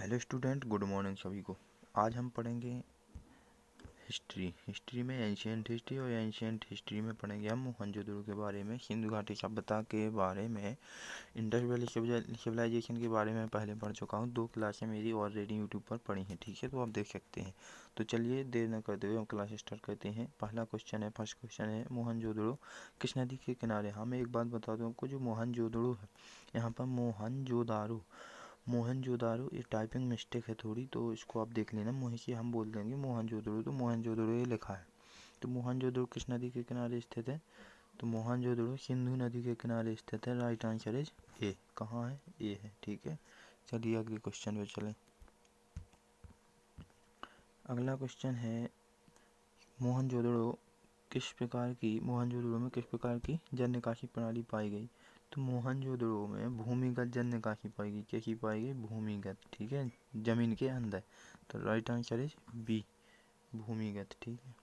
Hello student, good morning सभी को। आज हम पढ़ेंगे हिस्ट्री में एंशियंट हिस्ट्री, और एंशियंट हिस्ट्री में पढ़ेंगे हम मोहनजोदड़ो के बारे में, सिंधु घाटी सभ्यता के बारे में, इंडस वैली सिविलाइजेशन के बारे में पहले पढ़ चुका हूँ। 2 क्लासें मेरी ऑलरेडी यूट्यूब पर पढ़ी हैं, ठीक है, तो आप देख सकते हैं। तो चलिए देर न करते हुए हम क्लास स्टार्ट करते हैं। फर्स्ट क्वेश्चन है मोहनजोदड़ो किस नदी के किनारे। हाँ, मैं एक बात बता दूँ आपको, जो मोहनजोदड़ो है, यहाँ पर मोहनजोदारो ये टाइपिंग मिस्टेक है थोड़ी, तो इसको आप देख लेना। मोहिशी हम बोल देंगे मोहनजोदड़ो, तो मोहनजोदड़ो ये लिखा है। तो मोहनजोदड़ो किस नदी के किनारे स्थित है, तो मोहनजोदड़ो सिंधु नदी के किनारे स्थित है। Right answer is a. कहाँ है, ए है, ठीक है। चलिए अगले क्वेश्चन पे चलें। अगला क्वेश्चन है मोहनजोदड़ो में किस प्रकार की जल निकासी प्रणाली पाई गई। तो मोहनजोदड़ो में भूमिगत जल निकासी पाई गई। कैसी पाई गई, भूमिगत, ठीक है, जमीन के अंदर। तो राइट आंसर इज बी, भूमिगत, ठीक है।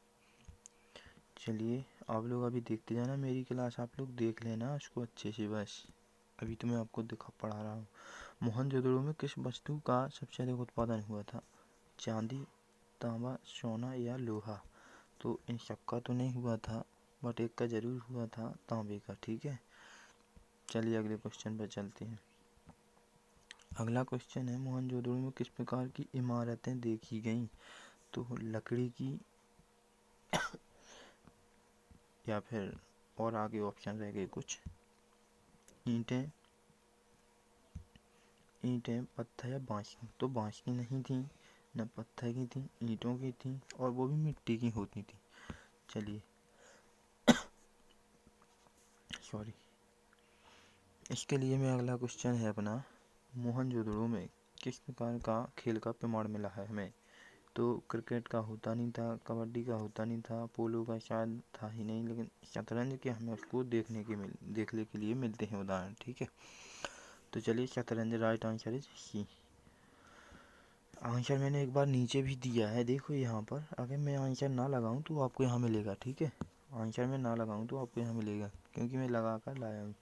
चलिए आप लोग अभी देखते जाना मेरी क्लास, आप लोग देख लेना उसको अच्छे से, बस अभी तो मैं आपको पढ़ा रहा हूँ। मोहनजोदड़ो में किस वस्तु का सबसे अधिक उत्पादन हुआ था। चांदी, तांबा, सोना या लोहा। तो इन सबका तो नहीं हुआ था, बट एक का जरूर हुआ था, तांबे का, ठीक है। चलिए अगले क्वेश्चन पर चलते हैं। अगला क्वेश्चन है मोहनजोदड़ो में किस प्रकार की इमारतें देखी गईं। तो लकड़ी की या फिर और आगे ऑप्शन रह गए कुछ, ईंटें, पत्थर या बांस की। तो बांस की नहीं थी, न पत्थर की थी, ईंटों की थी, और वो भी मिट्टी की होती थी। चलिए सॉरी, इसके लिए मैं अगला क्वेश्चन है अपना, मोहनजोदड़ो में किस प्रकार का खेल का प्रमाण मिला है हमें। तो क्रिकेट का होता नहीं था, कबड्डी का होता नहीं था, पोलो का शायद था ही नहीं, लेकिन शतरंज के हमें उसको देखने के लिए मिलते हैं उदाहरण, ठीक है। तो चलिए शतरंज right answer is C. Answer मैंने एक बार नीचे भी दिया है, देखो यहाँ पर। अगर मैं आंसर ना लगाऊं तो आपको यहाँ मिलेगा, ठीक है। आंसर मैं ना लगाऊं तो आपको यहाँ मिलेगा, क्योंकि मैं लगा कर लाया हूँ।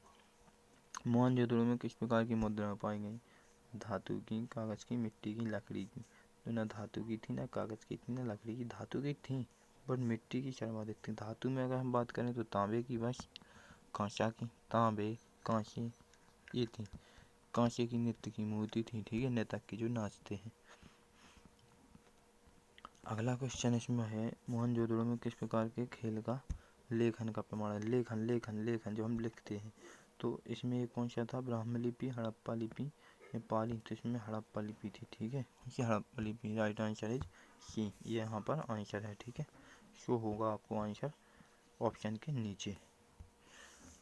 मोहनजोदड़ो में किस प्रकार की मुद्रा पाई गई। धातु की, कागज़ की, मिट्टी की, लकड़ी की। तो ना धातु की थी, ना कागज़ की थी, ना लकड़ी की। धातु की थी, बट मिट्टी की सर्वाधिक थी। धातु में अगर हम बात करें तो तांबे की, बस कांसा की, तांबे, कांसे, ये थी। कांसे की नृत्य की मूर्ति थी, ठीक है, नर्तक की जो नाचते हैं। अगला क्वेश्चन इसमें है मोहनजोदड़ो में किस प्रकार के खेल का लेखन का प्रमाण है। लेखन जो हम लिखते हैं, तो इसमें एक कौन सा था, ब्राह्मी लिपि, हड़प्पा लिपि या पाली। तो इसमें हड़प्पा लिपि थी, ठीक है, ये हड़प्पा लिपि। राइट आंसर इज सी, ये यहाँ पर आंसर है, ठीक है। शो होगा आपको आंसर ऑप्शन के नीचे।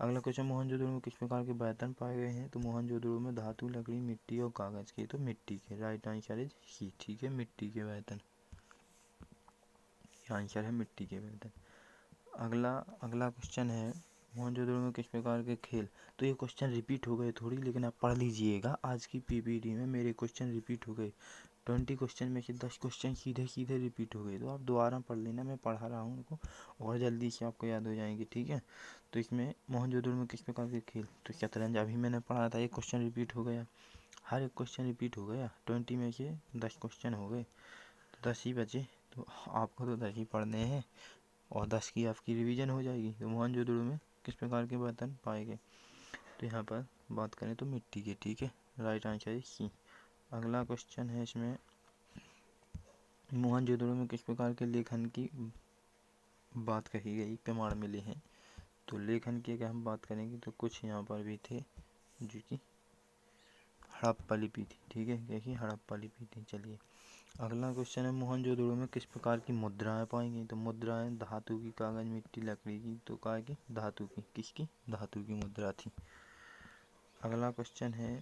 अगला क्वेश्चन, मोहनजोदड़ो में किस प्रकार के बर्तन पाए गए हैं। तो मोहनजोदड़ो में धातु, लकड़ी, मिट्टी और कागज़ के। तो मिट्टी के, राइट आंसर इज सी, ठीक है, मिट्टी के बर्तन, आंसर है मिट्टी के बर्तन। अगला क्वेश्चन है मोहनजोदड़ो में किस प्रकार के खेल। तो ये क्वेश्चन रिपीट हो गए थोड़ी, लेकिन आप पढ़ लीजिएगा, आज की पीपीटी में मेरे क्वेश्चन रिपीट हो गए। 20 क्वेश्चन में से 10 क्वेश्चन सीधे रिपीट हो गए, तो आप दोबारा पढ़ लेना, मैं पढ़ा रहा हूँ उनको, और जल्दी से आपको याद हो जाएंगे, ठीक है। तो इसमें मोहनजोदड़ो में किस प्रकार के खेल, तो शतरंज अभी मैंने पढ़ा था, एक क्वेश्चन रिपीट हो गया, हर एक क्वेश्चन रिपीट हो गया। 20 में से 10 क्वेश्चन हो गए, तो 10 ही बचे। तो आपको तो 10 ही पढ़ने हैं, और 10 की आपकी रिवीजन हो जाएगी। तो मोहनजोदड़ो में किस प्रकार के बर्तन पाए गए, तो यहाँ पर बात करें तो मिट्टी के, ठीक है, राइट आंसर है सी। अगला क्वेश्चन है इसमें, मोहनजोदड़ो में किस प्रकार के लेखन की बात कही गई, प्रमाण मिले हैं। तो लेखन की अगर हम बात करेंगे तो कुछ यहाँ पर भी थे जो कि हड़प्पा लिपि थी, ठीक है, देखिए हड़प्पा लिपि थी। चलिए अगला क्वेश्चन है मोहनजोदड़ो में किस प्रकार की मुद्राएं पाई गई। तो मुद्राएं धातु की, कागज, मिट्टी, लकड़ी की। तो काय की, धातु की, किसकी, धातु की मुद्रा थी। अगला क्वेश्चन है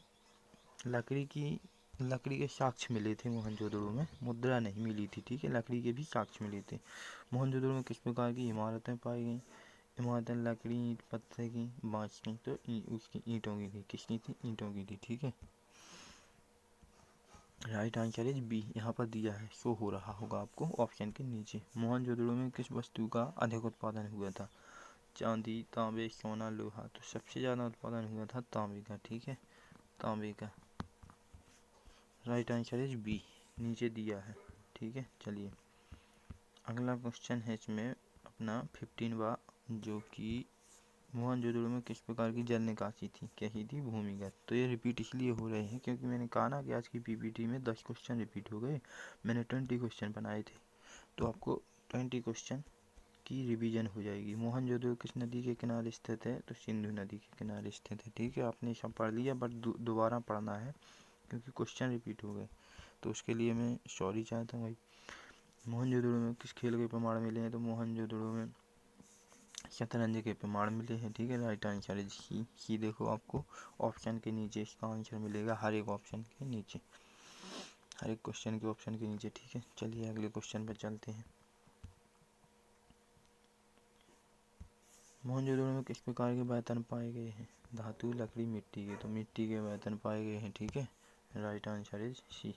लकड़ी के साक्ष्य मिले थे मोहनजोदड़ो में, मुद्रा नहीं मिली थी, ठीक है, लकड़ी के भी साक्ष्य मिले थे। मोहनजोदड़ो में किस प्रकार की इमारतें पाई गई। इमारतें लकड़ी, ईंट, पत्थर की, बांस की। तो उसकी ईंटों की थी, किसकी थी, ईंटों की थी, ठीक है, राइट आंसर इज बी, यहाँ पर दिया है, शो हो रहा होगा आपको ऑप्शन के नीचे। मोहनजोदड़ो में किस वस्तु का अधिक उत्पादन हुआ था। चांदी, तांबे, सोना, लोहा। तो सबसे ज़्यादा उत्पादन हुआ था तांबे का, ठीक है, तांबे का, राइट आंसर इज बी, नीचे दिया है। ठीक है, चलिए अगला क्वेश्चन है इसमें अपना 15वां, जो कि मोहनजोदड़ो में किस प्रकार की जल निकासी थी, कैसी थी, भूमिगत। तो ये रिपीट इसलिए हो रहे हैं क्योंकि मैंने कहा ना कि आज की पीपीटी में 10 क्वेश्चन रिपीट हो गए। मैंने 20 क्वेश्चन बनाए थे, तो आपको 20 क्वेश्चन की रिवीजन हो जाएगी। मोहनजोदड़ो किस नदी के किनारे स्थित है, तो सिंधु नदी के किनारे स्थित है। ठीक है, आपने सब पढ़ लिया, बट दोबारा पढ़ना है क्योंकि क्वेश्चन रिपीट हो गए, तो उसके लिए मैं सॉरी चाहता हूँ भाई। मोहनजोदड़ो में किस खेल के प्रमाण मिले हैं, तो मोहनजोदड़ो में शतरंज के प्रमाण मिले हैं। ठीक है, राइट आंसर इज सी। देखो आपको ऑप्शन के नीचे इसका आंसर मिलेगा, हर एक ऑप्शन के नीचे, हर एक क्वेश्चन के ऑप्शन के नीचे। ठीक है, चलिए अगले क्वेश्चन पर चलते हैं। मोहनजोदड़ो में किस प्रकार के बर्तन पाए गए हैं, धातु, लकड़ी, मिट्टी के। तो मिट्टी के बर्तन पाए गए हैं। ठीक है, राइट आंसर इज सी।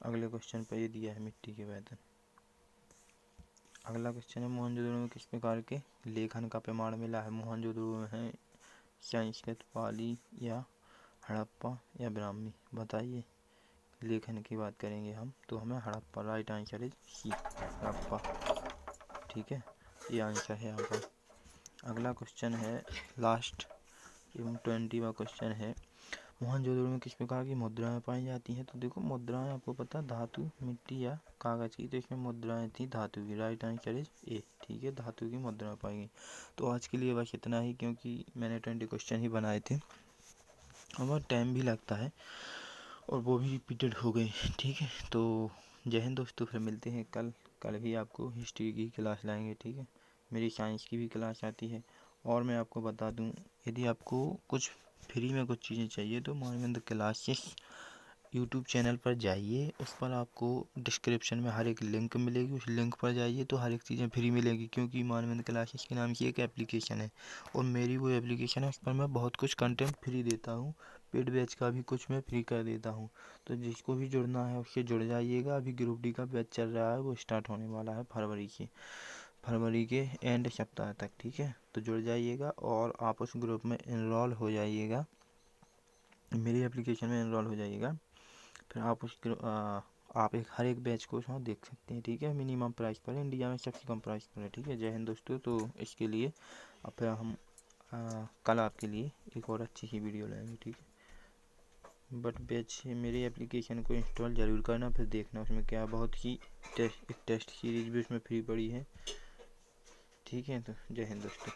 अगले क्वेश्चन पर ये दिया है मिट्टी के बर्तन। अगला क्वेश्चन है मोहनजोदड़ो में किस प्रकार के लेखन का प्रमाण मिला है। मोहनजोदड़ो में है संस्कृत, पाली या हड़प्पा या ब्राह्मी। बताइए, लेखन की बात करेंगे हम तो हमें Harappa, right answer is C, Harappa. ठीक है, ये आंसर है यहाँ पर। अगला क्वेश्चन है लास्ट एवं 20वां क्वेश्चन है, मोहनजोदड़ो में किस प्रकार की मुद्राएं पाई जाती हैं। तो देखो मुद्राएं आपको पता है धातु, मिट्टी या कागज की, तो इसमें मुद्राएं थी धातु की, राइट आंसर इज ए। ठीक है, धातु की मुद्राएं पाई गई। तो आज के लिए बस इतना ही, क्योंकि मैंने 20 क्वेश्चन ही बनाए थे और बहुत टाइम भी लगता है और वो भी रिपीटेड हो गए। ठीक है, तो जय हिंद दोस्तों, फिर मिलते हैं कल। कल भी आपको हिस्ट्री की क्लास लाएंगे। ठीक है, मेरी साइंस की भी क्लास आती है। और मैं आपको बता दूं, यदि आपको कुछ फ्री में कुछ चीज़ें चाहिए तो मानवेंद्र क्लासेस यूट्यूब चैनल पर जाइए, उस पर आपको डिस्क्रिप्शन में हर एक लिंक मिलेगी, उस लिंक पर जाइए तो हर एक चीज़ें फ्री मिलेगी। क्योंकि मानवेंद्र क्लासेस के नाम की एक एप्लीकेशन है और मेरी वो एप्लीकेशन है, उस पर मैं बहुत कुछ कंटेंट फ्री देता हूँ, पेड बैच का भी कुछ मैं फ्री कर देता हूँ। तो जिसको भी जुड़ना है उससे जुड़ जाइएगा। अभी ग्रुप डी का बैच चल रहा है, वो स्टार्ट होने वाला है फरवरी के एंड सप्ताह तक। ठीक है, तो जुड़ जाइएगा और आप उस ग्रुप में इनरोल हो जाइएगा, मेरी एप्लीकेशन में इनरोल हो जाइएगा। फिर आप आप हर एक बैच को उसमें देख सकते हैं। ठीक है, मिनिमम प्राइस पर है, इंडिया में सबसे कम प्राइस पर है। ठीक है, जय हिंद दोस्तों। तो इसके लिए अब फिर हम कल आपके लिए एक और अच्छी सी वीडियो लाएंगे। ठीक है, बट बैच मेरी एप्लीकेशन को इंस्टॉल ज़रूर करना, फिर देखना उसमें क्या बहुत ही एक टेस्ट सीरीज भी उसमें फ्री पड़ी है। ठीक है, तो जय हिंद दोस्तों।